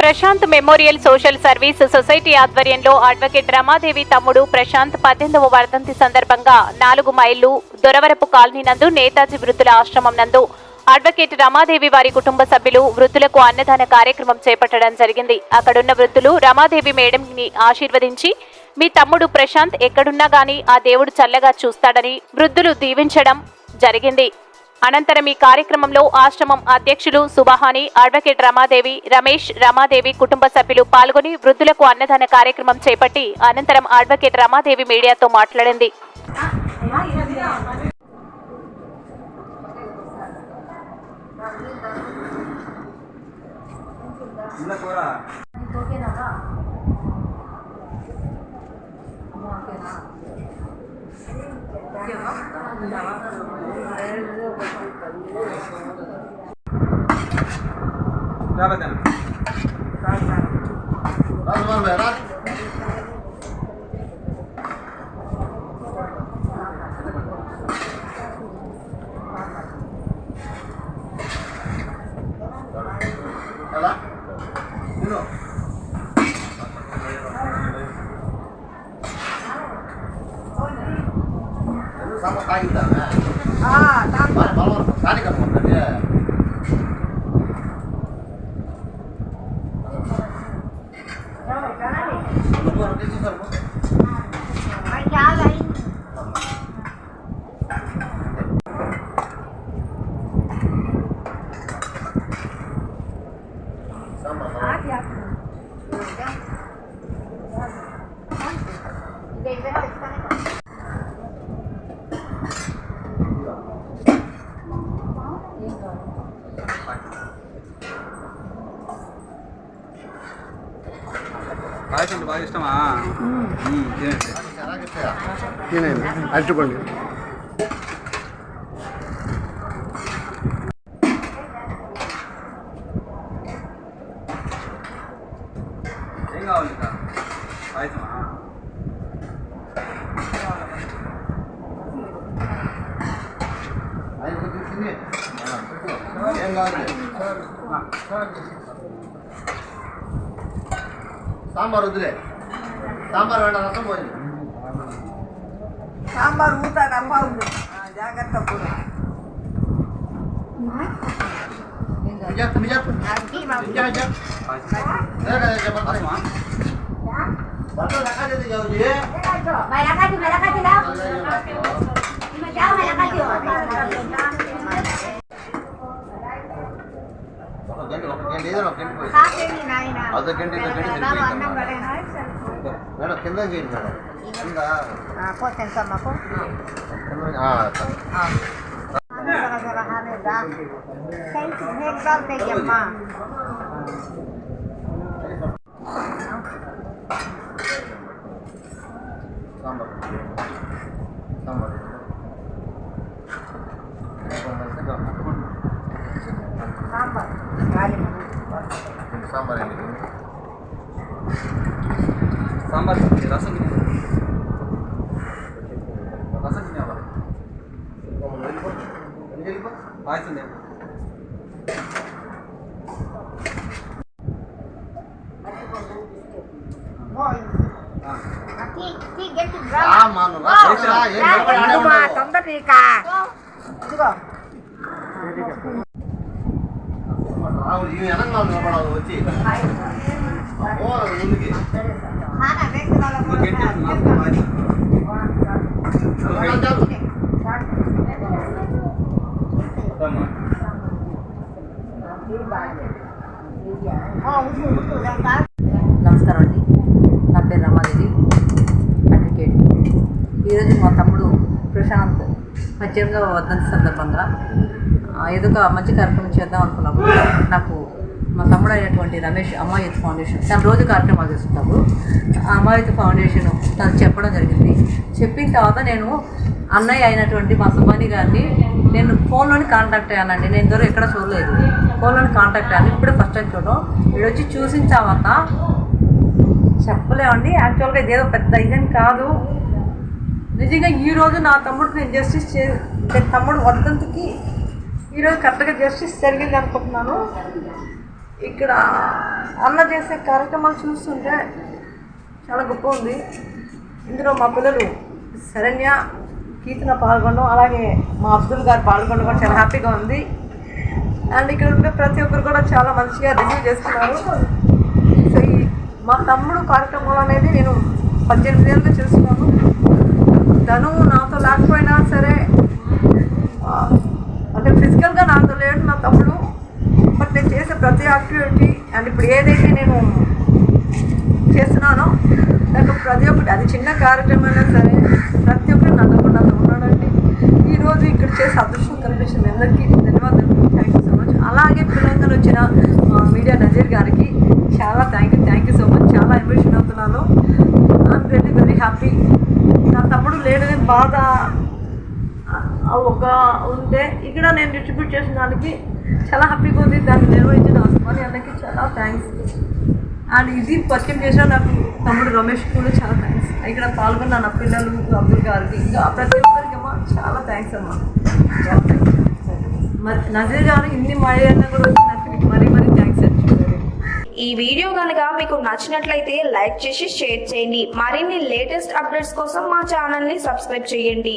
Prashanth memorial social service society ఆధ్వర్యంలో advocate Ramadevi తమ్ముడు ప్రశాంత్ 18వ వర్ధంతి సందర్భంగా 4 మైళ్లు దొరవరపు కాలనీ నందు నేతాజీ వృద్ధుల ఆశ్రమం నందు అడ్వకేట్ రమాదేవి వారి కుటుంబ సభ్యులు వృద్ధులకు అన్నదాన కార్యక్రమం చేపట్టడం జరిగింది. అక్కడున్న వృద్ధులు రమాదేవి మేడంని ఆశీర్వదించి మీ తమ్ముడు ప్రశాంత్ ఎక్కడున్నా గానీ ఆ దేవుడు చల్లగా చూస్తాడని వృద్ధులు దీవించడం జరిగింది. అనంతరం ఈ కార్యక్రమంలో ఆశ్రమం అధ్యక్షులు సుబహాని, అడ్వకేట్ రమాదేవి, రమేష్, రమాదేవి కుటుంబ సభ్యులు పాల్గొని వృద్ధులకు అన్నదాన కార్యక్రమం చేపట్టి అనంతరం అడ్వకేట్ రమాదేవి మీడియాతో మాట్లాడింది. sama kayu dah. Tambah. Malam tadi kan mau dia. పాయసం బాగా ఇష్టమా? అట్టుకోండి. ఏం కావాలి పాయసమా? ఏం కావాలి? సాంబార్ వద్దులే, సాంబార్ వేണ്ട, రసం పోయింది. సాంబార్ ఊతా డబ్బా ఉంది, జాగ్రత్త కూడా. మేడం కింద చేయండి మేడం. కింద మాకు సాంబార్ సాంబార్ సాంబార్ అండి. సాంబార్ రసం రసం తినేవా? పాయసం తొందర నీకా ఇదిగో వచ్చి ముందుకి నమస్కారం అండి. నా పేరు రమాదేవి, అడ్వకేట్. ఈరోజు మా తమ్ముడు ప్రశాంత్ 18వ వర్ధంతి సందర్భంగా ఏదో ఒక మంచి కార్యక్రమం చేద్దాం అనుకున్నప్పుడు నాకు మా తమ్ముడు అయినటువంటి రమేష్ అమ్మాయిత్ ఫౌండేషన్ తను రోజు కార్యక్రమాలు చేస్తుంటాడు. ఆ అమ్మాయిత్ ఫౌండేషన్ తను చెప్పడం జరిగింది. చెప్పిన తర్వాత నేను అన్నయ్య అయినటువంటి మా సుబ్బాని గారిని నేను ఫోన్లోని కాంటాక్ట్ అయ్యానండి. నేను ఇంతవరకు ఎక్కడ చూడలేదు. ఫోన్లోని కాంటాక్ట్ అయ్యాను. ఇప్పుడే ఫస్ట్ టైం చూడడం. ఇక్కడ వచ్చి చూసిన తర్వాత చెప్పలేమండి. యాక్చువల్గా ఇదేదో పెద్ద ఇదని కాదు. నిజంగా ఈరోజు నా తమ్ముడికి నేను జస్టిస్ తమ్ముడు వర్ధంతికి ఈరోజు కరెక్ట్గా జస్టిస్ జరిగింది అనుకుంటున్నాను. ఇక్కడ అన్న చేసే కార్యక్రమాలు చూస్తుంటే చాలా గొప్ప ఉంది. ఇందులో మా పిల్లలు శరణ్య, కీర్తన పాల్గొనడం, అలాగే మా అబ్దుల్ గారు పాల్గొనడం కూడా చాలా హ్యాపీగా ఉంది. అండ్ ఇక్కడ ఉండే ప్రతి ఒక్కరు కూడా చాలా మంచిగా రిసీవ్ చేస్తున్నారు. సో ఈ మా తమ్ముడు కార్యక్రమాలు అనేది నేను 18 ఏళ్ళుగా చేస్తున్నాను. తను నాతో లేకపోయినా సరే, అంటే ఫిజికల్గా నాతో లేడు నా తమ్ముడు, బట్ నేను చేసే ప్రతి యాక్టివిటీ అండ్ ఇప్పుడు ఏదైతే నేను చేస్తున్నానో దాంట్లో ప్రతి ఒక్కటి, అది చిన్న కార్యక్రమం అయినా సరే ప్రతి ఒక్కరు నాతో ఉన్నాడండి. ఈరోజు ఇక్కడ చేసే అదృష్టం కనిపించింది. అందరికీ ధన్యవాదాలు. Thank you so much. అలాగే పిల్లలు వచ్చిన మీడియా నజీర్ గారికి చాలా థ్యాంక్ యూ సో మచ్. చాలా ఎమోషన్ అవుతున్నాను. I'm really very happy. నా తమ్ముడు లేడని బాధ ఒక ఉంటే ఇక్కడ నేను డిస్ట్రిబ్యూట్ చేసిన దానికి చాలా హ్యాపీగా ఉంది. దాన్ని నిర్వహించిన ఉస్మాని అన్నకి చాలా థ్యాంక్స్. అండ్ ఇది పరిచయం చేసిన నాకు తమ్ముడు రమేష్ కూడా చాలా థ్యాంక్స్. ఇక్కడ పాల్గొన్న నా పిల్లలు, అబ్దుల్ గారికి, ఇంకా ప్రతి ఒక్కరికి అమ్మా చాలా థ్యాంక్స్ అమ్మా. చాలా థ్యాంక్స్. మరి నజీర్ గారు ఇన్ని మాయన్న కూడా వచ్చినందుకు మరీ థ్యాంక్స్ అండి. ఈ వీడియో కనుక మీకు నచ్చినట్లయితే లైక్ చేసి షేర్ చేయండి. మరిన్ని లేటెస్ట్ అప్డేట్స్ కోసం మా ఛానల్ని సబ్స్క్రైబ్ చేయండి.